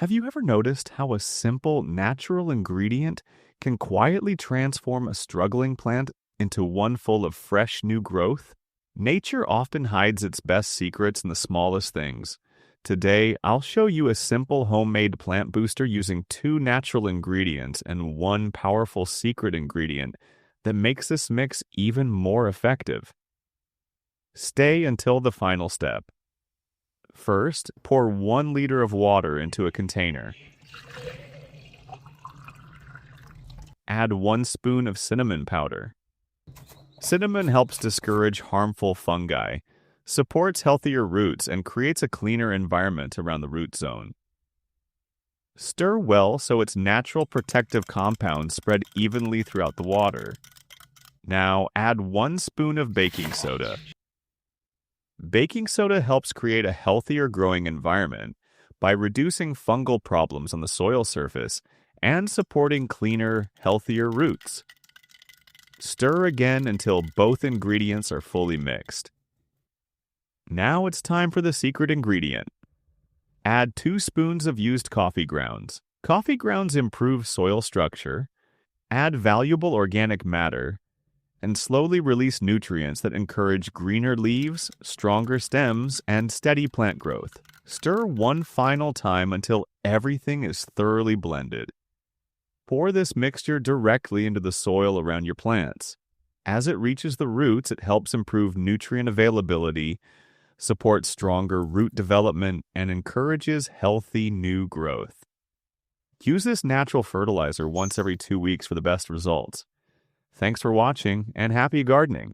Have you ever noticed how a simple natural ingredient can quietly transform a struggling plant into one full of fresh new growth? Nature often hides its best secrets in the smallest things. Today, I'll show you a simple homemade plant booster using two natural ingredients and one powerful secret ingredient that makes this mix even more effective. Stay until the final step. First, pour 1 liter of water into a container. Add 1 spoon of cinnamon powder. Cinnamon helps discourage harmful fungi, supports healthier roots, and creates a cleaner environment around the root zone. Stir well so its natural protective compounds spread evenly throughout the water. Now add 1 spoon of baking soda. Baking soda helps create a healthier growing environment by reducing fungal problems on the soil surface and supporting cleaner, healthier roots. Stir again until both ingredients are fully mixed. Now it's time for the secret ingredient. Add 2 spoons of used coffee grounds. Coffee grounds improve soil structure, add valuable organic matter, and slowly release nutrients that encourage greener leaves, stronger stems, and steady plant growth. Stir one final time until everything is thoroughly blended. Pour this mixture directly into the soil around your plants. As it reaches the roots, it helps improve nutrient availability, supports stronger root development, and encourages healthy new growth. Use this natural fertilizer once every 2 weeks for the best results. Thanks for watching, and happy gardening!